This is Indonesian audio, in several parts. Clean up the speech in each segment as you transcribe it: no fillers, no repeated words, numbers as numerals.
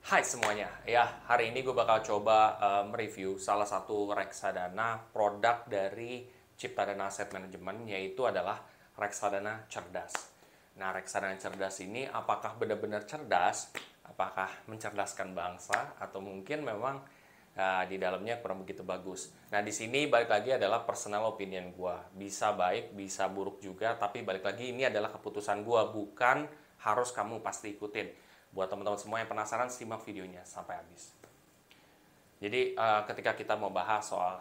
Hai semuanya, ya hari ini gue bakal coba mereview salah satu reksadana produk dari Ciptadana Asset Management, yaitu adalah reksadana cerdas. Nah, reksadana cerdas ini apakah benar-benar cerdas? Apakah mencerdaskan bangsa? Atau mungkin memang di dalamnya kurang begitu bagus. Nah, di sini balik lagi adalah personal opinion gue. Bisa baik, bisa buruk juga, tapi balik lagi ini adalah keputusan gue, bukan harus kamu pasti ikutin. Buat teman-teman semua yang penasaran, simak videonya sampai habis. Jadi ketika kita mau bahas soal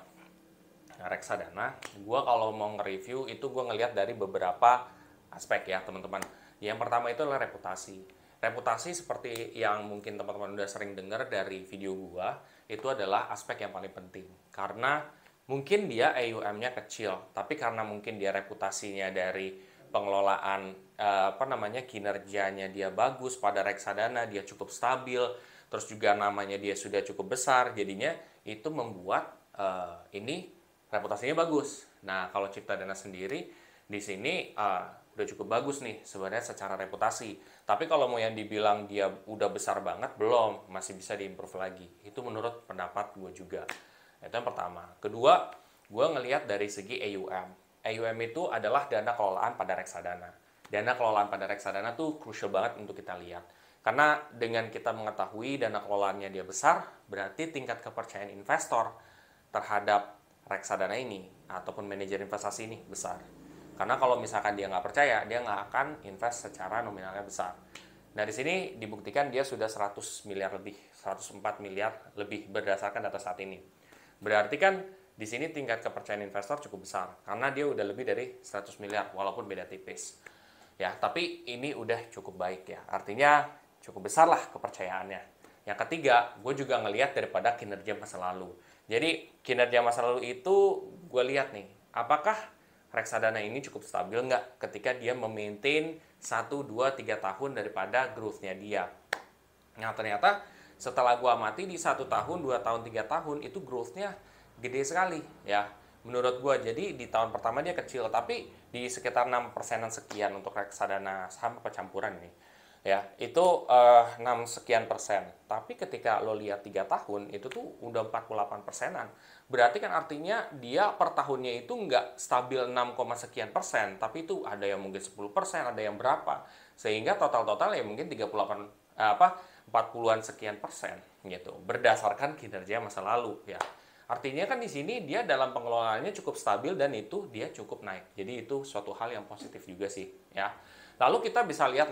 reksadana, gue kalau mau nge-review itu gue ngelihat dari beberapa aspek ya teman-teman. Yang pertama itu adalah reputasi. Reputasi seperti yang mungkin teman-teman udah sering dengar dari video gue, itu adalah aspek yang paling penting. Karena mungkin dia AUM-nya kecil, tapi karena mungkin dia reputasinya dari pengelolaan kinerjanya dia bagus pada reksadana, dia cukup stabil, terus juga namanya dia sudah cukup besar, jadinya itu membuat ini reputasinya bagus. Nah, kalau Ciptadana sendiri di sini udah cukup bagus nih sebenarnya secara reputasi. Tapi kalau mau yang dibilang dia udah besar banget, belum, masih bisa diimprove lagi. Itu menurut pendapat gue juga. Itu yang pertama. Kedua, gue ngelihat dari segi AUM. AUM itu adalah dana kelolaan pada reksadana. Dana kelolaan pada reksadana tuh crucial banget untuk kita lihat. Karena dengan kita mengetahui dana kelolaannya dia besar, berarti tingkat kepercayaan investor terhadap reksadana ini ataupun manajer investasi ini besar. Karena kalau misalkan dia nggak percaya, dia nggak akan invest secara nominalnya besar. Nah, di sini dibuktikan dia sudah 100 miliar lebih, 104 miliar lebih berdasarkan data saat ini. Berarti kan di sini tingkat kepercayaan investor cukup besar karena dia udah lebih dari 100 miliar walaupun beda tipis. Ya, tapi ini udah cukup baik ya. Artinya cukup besar lah kepercayaannya. Yang ketiga, gue juga ngelihat daripada kinerja masa lalu. Jadi kinerja masa lalu itu gue lihat nih, apakah reksadana ini cukup stabil nggak ketika dia memaintain 1, 2, 3 tahun daripada growth-nya dia. Nah, ternyata setelah gue amati di 1 tahun, 2 tahun, 3 tahun itu growth-nya gede sekali ya. Menurut gue, jadi di tahun pertama dia kecil, tapi di sekitar 6%-an sekian untuk reksadana saham kecampuran ini ya, itu 6 sekian persen. Tapi ketika lo lihat 3 tahun itu tuh udah 48 persenan. Berarti kan artinya dia per tahunnya itu nggak stabil 6, sekian persen, tapi itu ada yang mungkin 10%, ada yang berapa, sehingga total-total ya mungkin 38 40-an sekian persen gitu berdasarkan kinerja masa lalu ya. Artinya kan di sini dia dalam pengelolaannya cukup stabil dan itu dia cukup naik. Jadi itu suatu hal yang positif juga sih ya. Lalu kita bisa lihat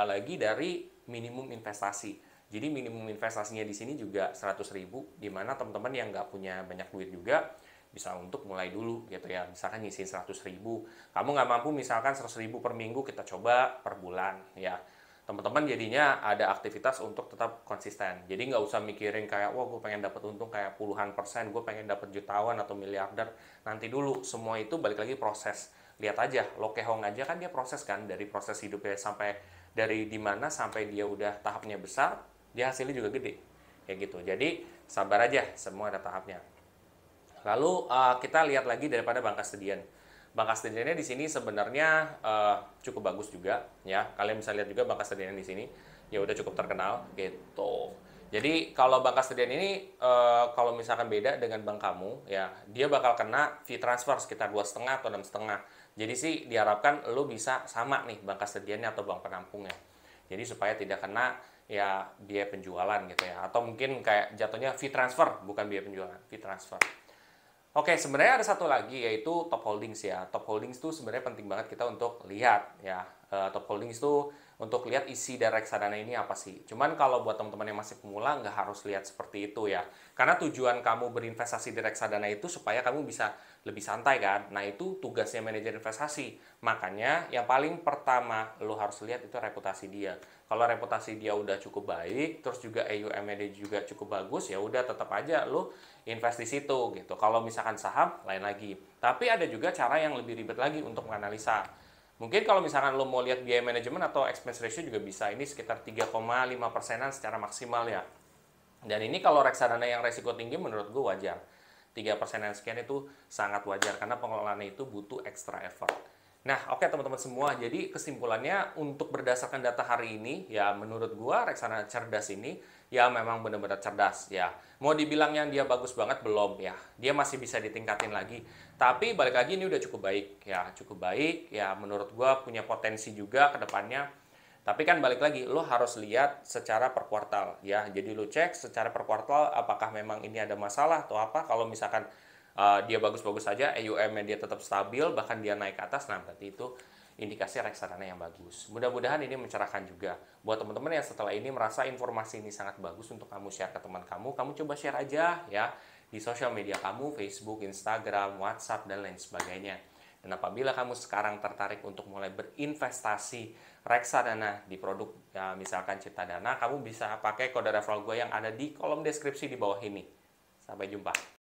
lagi dari minimum investasi. Jadi minimum investasinya di sini juga 100.000, di mana teman-teman yang nggak punya banyak duit juga bisa untuk mulai dulu gitu ya. Misalkan nyisihin 100.000, kamu nggak mampu misalkan 100.000 per minggu, kita coba per bulan ya. Teman-teman jadinya ada aktivitas untuk tetap konsisten. Jadi nggak usah mikirin kayak, wah gue pengen dapat untung kayak puluhan persen, gue pengen dapat jutawan atau miliarder. Nanti dulu, semua itu balik lagi proses. Lihat aja, Lokehong aja kan dia proses kan, dari proses hidupnya sampai dari dimana sampai dia udah tahapnya besar, dia hasilnya juga gede. Kayak gitu. Jadi sabar aja, semua ada tahapnya. Lalu kita lihat lagi daripada Bank Kastedian. Bank Kastediannya di sini sebenarnya cukup bagus juga ya. Kalian bisa lihat juga Bank Kastedian di sini ya udah cukup terkenal gitu. Jadi kalau Bank Kastedian ini kalau misalkan beda dengan bank kamu ya, dia bakal kena fee transfer sekitar 2,5 atau 6,5. Jadi sih diharapkan lo bisa sama nih Bank Kastediannya atau bank penampungnya. Jadi supaya tidak kena ya biaya penjualan gitu ya, atau mungkin kayak jatuhnya fee transfer, bukan biaya penjualan, fee transfer. Oke, sebenarnya ada satu lagi yaitu top holdings ya. Top holdings itu sebenarnya penting banget kita untuk lihat ya. Top holdings itu untuk lihat isi dari reksadana ini apa sih. Cuman kalau buat teman-teman yang masih pemula nggak harus lihat seperti itu ya. Karena tujuan kamu berinvestasi di reksadana itu supaya kamu bisa lebih santai kan. Nah, itu tugasnya manajer investasi. Makanya yang paling pertama lo harus lihat itu reputasi dia. Kalau reputasi dia udah cukup baik, terus juga AUM-nya dia juga cukup bagus, ya udah tetap aja lo invest di situ gitu. Kalau misalkan saham lain lagi. Tapi ada juga cara yang lebih ribet lagi untuk menganalisa. Mungkin kalau misalkan lo mau lihat biaya manajemen atau expense ratio juga bisa. Ini sekitar 3,5 persenan secara maksimal ya. Dan ini kalau reksadana yang resiko tinggi menurut gue wajar. 3 persenan sekian itu sangat wajar karena pengelolaannya itu butuh extra effort. Nah, oke teman-teman semua. Jadi kesimpulannya untuk berdasarkan data hari ini, ya menurut gua reksadana cerdas ini ya memang benar-benar cerdas ya. Mau dibilang yang dia bagus banget belum ya. Dia masih bisa ditingkatin lagi. Tapi balik lagi ini udah cukup baik ya, cukup baik ya menurut gua punya potensi juga ke depannya. Tapi kan balik lagi, lo harus lihat secara per kuartal ya. Jadi lo cek secara per kuartal apakah memang ini ada masalah atau apa. Kalau misalkan dia bagus-bagus saja, AUM-nya dia tetap stabil, bahkan dia naik ke atas, nah berarti itu indikasi reksadana yang bagus. Mudah-mudahan ini mencerahkan juga. Buat teman-teman yang setelah ini merasa informasi ini sangat bagus untuk kamu share ke teman kamu coba share aja ya di sosial media kamu, Facebook, Instagram, WhatsApp, dan lain sebagainya. Dan apabila kamu sekarang tertarik untuk mulai berinvestasi reksadana di produk ya, misalkan Ciptadana, kamu bisa pakai kode referral gue yang ada di kolom deskripsi di bawah ini. Sampai jumpa.